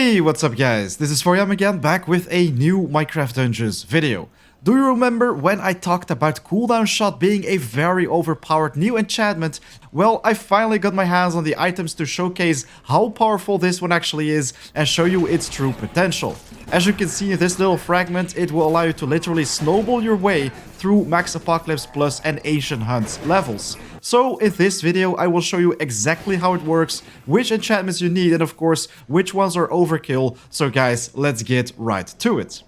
Hey, what's up guys? This is Foryam again, back with a new Minecraft Dungeons video. Do you remember when I talked about Cooldown Shot being a very overpowered new enchantment? Well, I finally got my hands on the items to showcase how powerful this one actually is and show you its true potential. As you can see in this little fragment, it will allow you to literally snowball your way through Max Apocalypse Plus and Ancient Hunt levels. So in this video, I will show you exactly how it works, which enchantments you need, and of course, which ones are overkill. So guys, let's get right to it.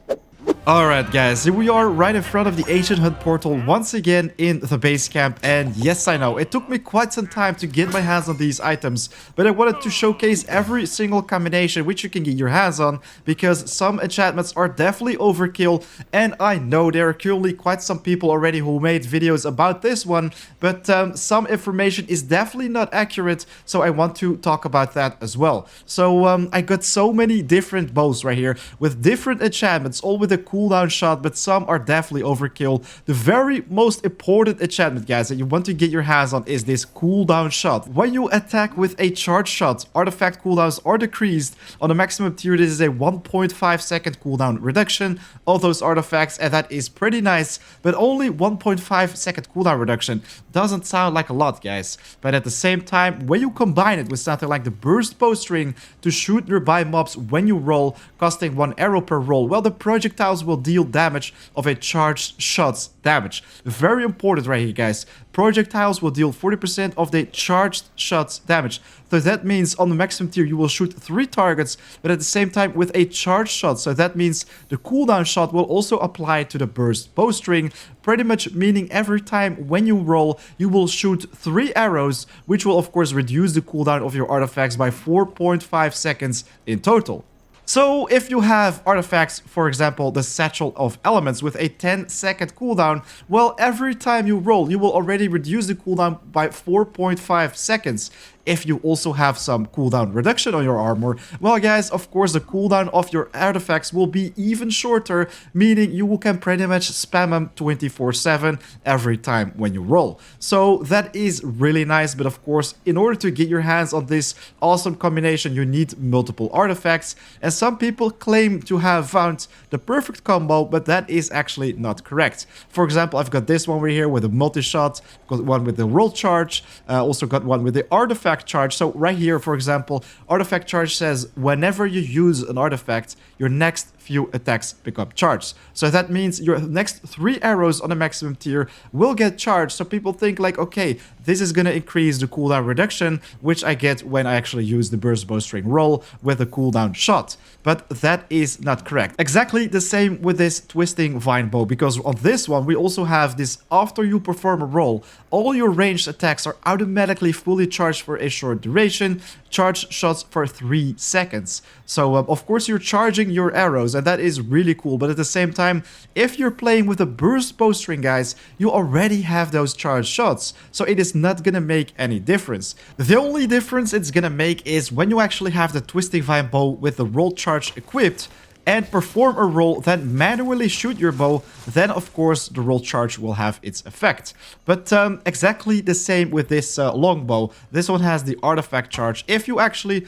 Alright guys, here we are right in front of the Ancient Hunt portal once again in the base camp, and yes, I know, it took me quite some time to get my hands on these items, but I wanted to showcase every single combination which you can get your hands on, because some enchantments are definitely overkill, and I know there are currently quite some people already who made videos about this one, but some information is definitely not accurate, so I want to talk about that as well. So I got so many different bows right here with different enchantments, all with a cooldown shot, but some are definitely overkill. The very most important enchantment, guys, that you want to get your hands on is this cooldown shot. When you attack with a charge shot, artifact cooldowns are decreased. On the maximum tier, this is a 1.5 second cooldown reduction of those artifacts, and that is pretty nice, but only 1.5 second cooldown reduction doesn't sound like a lot, guys. But at the same time, when you combine it with something like the Burst Bowstring to shoot nearby mobs when you roll, costing 1 arrow per roll, well, the projectiles will deal damage of a charged shot's damage. Very important right here, guys. Projectiles will deal 40% of the charged shot's damage. So that means on the maximum tier you will shoot 3 targets, but at the same time with a charged shot. So that means the cooldown shot will also apply to the Burst Bowstring, pretty much meaning every time when you roll you will shoot 3 arrows, which will of course reduce the cooldown of your artifacts by 4.5 seconds in total. So if you have artifacts, for example, the Satchel of Elements with a 10-second cooldown, well, every time you roll, you will already reduce the cooldown by 4.5 seconds. If you also have some cooldown reduction on your armor, well guys, of course the cooldown of your artifacts will be even shorter, meaning you can pretty much spam them 24/7 every time when you roll. So that is really nice, but of course, in order to get your hands on this awesome combination, you need multiple artifacts, and some people claim to have found the perfect combo, but that is actually not correct. For example, I've got this one right here with a multi-shot, got one with the roll charge, also got one with the artifact charge. So right here, for example, artifact charge says whenever you use an artifact, your next few attacks become charged. So that means your next 3 arrows on the maximum tier will get charged. So people think like, okay, this is gonna increase the cooldown reduction, which I get when I actually use the Burst Bowstring roll with a cooldown shot. But that is not correct. Exactly the same with this Twisting Vine bow, because on this one we also have this: after you perform a roll, all your ranged attacks are automatically fully charged for a short duration, charged shots for 3 seconds. So of course you're charging your arrows, and that is really cool, but at the same time, if you're playing with a Burst Bowstring, guys, you already have those charged shots, so it is not gonna make any difference. The only difference it's gonna make is when you actually have the Twisting Vine bow with the roll charge equipped and perform a roll, then manually shoot your bow, then of course the roll charge will have its effect. But exactly the same with this longbow. This one has the artifact charge. If you actually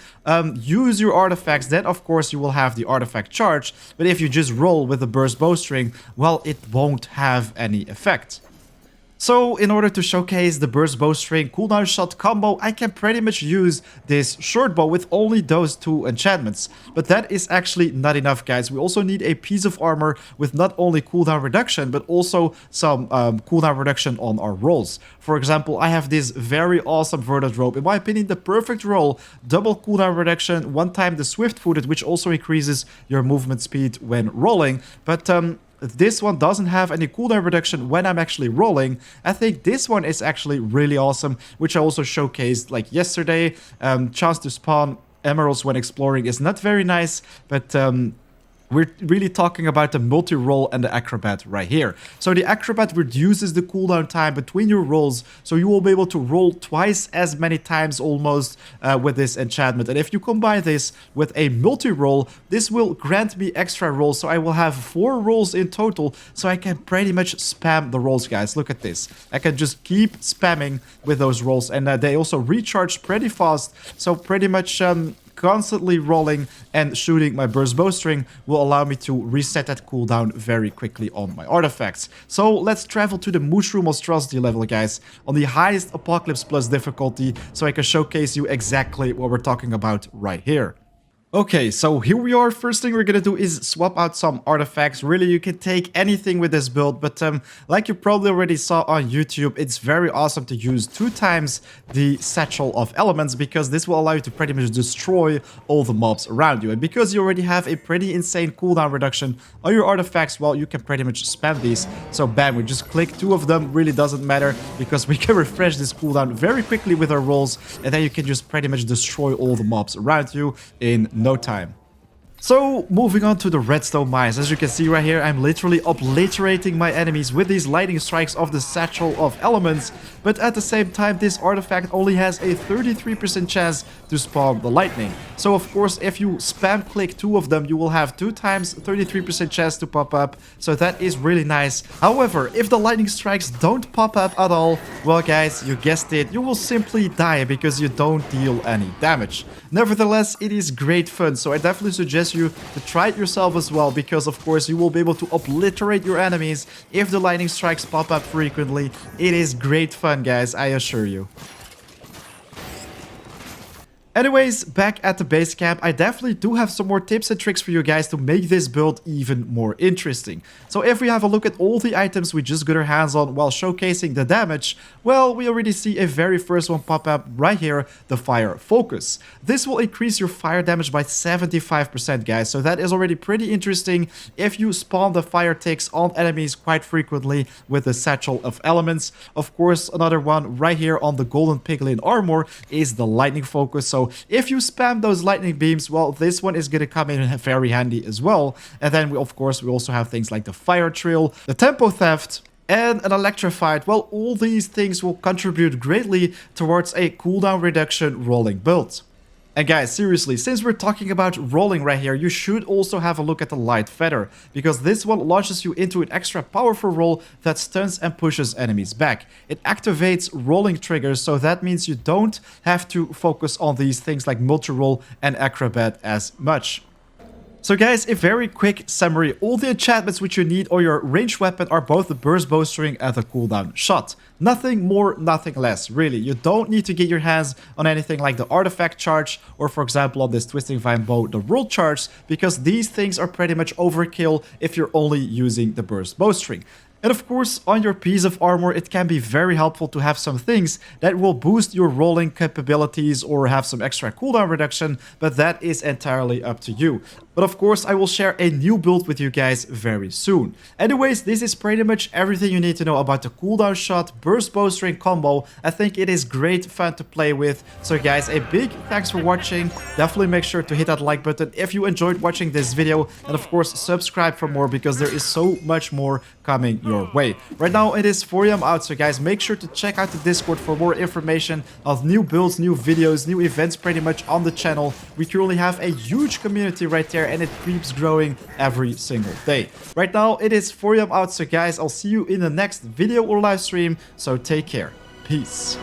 use your artifacts, then of course you will have the artifact charge, but if you just roll with the Burst Bowstring, well, it won't have any effect. So in order to showcase the Burst Bowstring cooldown shot combo, I can pretty much use this short bow with only those 2 enchantments. But that is actually not enough, guys. We also need a piece of armor with not only cooldown reduction, but also some cooldown reduction on our rolls. For example, I have this very awesome Verdant Robe. In my opinion, the perfect roll. Double cooldown reduction, 1 time the swift-footed, which also increases your movement speed when rolling. But this one doesn't have any cooldown reduction when I'm actually rolling. I think this one is actually really awesome, which I also showcased like yesterday. Chance to spawn emeralds when exploring is not very nice, but we're really talking about the Multi-Roll and the Acrobat right here. So the Acrobat reduces the cooldown time between your rolls, so you will be able to roll twice as many times almost with this enchantment. And if you combine this with a Multi-Roll, this will grant me extra rolls, so I will have 4 rolls in total, so I can pretty much spam the rolls, guys. Look at this. I can just keep spamming with those rolls, and they also recharge pretty fast, so pretty much constantly rolling and shooting my Burst Bowstring will allow me to reset that cooldown very quickly on my artifacts. So let's travel to the Mushroom Monstrosity level, guys, on the highest Apocalypse Plus difficulty, so I can showcase you exactly what we're talking about right here. Okay, so here we are. First thing we're gonna do is swap out some artifacts. Really, you can take anything with this build, but like you probably already saw on YouTube, it's very awesome to use 2 times the Satchel of Elements, because this will allow you to pretty much destroy all the mobs around you. And because you already have a pretty insane cooldown reduction on your artifacts, well, you can pretty much spam these. So bam, we just click 2 of them, really doesn't matter, because we can refresh this cooldown very quickly with our rolls, and then you can just pretty much destroy all the mobs around you in no time. So, moving on to the redstone mines. As you can see right here, I'm literally obliterating my enemies with these lightning strikes of the Satchel of Elements. But at the same time, this artifact only has a 33% chance to spawn the lightning. So of course, if you spam click 2 of them, you will have 2 times 33% chance to pop up. So that is really nice. However, if the lightning strikes don't pop up at all, well guys, you guessed it, you will simply die because you don't deal any damage. Nevertheless, it is great fun, so I definitely suggest you to try it yourself as well, because of course you will be able to obliterate your enemies if the lightning strikes pop up frequently. It is great fun, guys, I assure you. Anyways, back at the base camp, I definitely do have some more tips and tricks for you guys to make this build even more interesting. So if we have a look at all the items we just got our hands on while showcasing the damage, well, we already see a very first one pop up right here, the Fire Focus. This will increase your fire damage by 75%, guys, so that is already pretty interesting if you spawn the fire ticks on enemies quite frequently with the Satchel of Elements. Of course, another one right here on the Golden Piglin armor is the Lightning Focus, so if you spam those lightning beams, well, this one is going to come in very handy as well. And then, of course, we also have things like the Fire Trill, the Tempo Theft, and an Electrified. Well, all these things will contribute greatly towards a cooldown reduction rolling build. And guys, seriously, since we're talking about rolling right here, you should also have a look at the Light Feather, because this one launches you into an extra powerful roll that stuns and pushes enemies back. It activates rolling triggers, so that means you don't have to focus on these things like Multi-Roll and Acrobat as much. So guys, a very quick summary. All the enchantments which you need on your ranged weapon are both the Burst Bowstring and the Cooldown Shot. Nothing more, nothing less, really. You don't need to get your hands on anything like the Artifact Charge, or for example on this Twisting Vine Bow, the World Charge, because these things are pretty much overkill if you're only using the Burst Bowstring. And of course, on your piece of armor, it can be very helpful to have some things that will boost your rolling capabilities or have some extra cooldown reduction, but that is entirely up to you. But of course, I will share a new build with you guys very soon. Anyways, this is pretty much everything you need to know about the Cooldown Shot Burst Bowstring combo. I think it is great fun to play with. So guys, a big thanks for watching. Definitely make sure to hit that like button if you enjoyed watching this video. And of course, subscribe for more, because there is so much more coming your way. Right now, it is 4 AM out, so guys, make sure to check out the Discord for more information of new builds, new videos, new events pretty much on the channel. We currently have a huge community right there, and it keeps growing every single day. Right now, it is 4 AM out, so guys, I'll see you in the next video or live stream, so take care. Peace.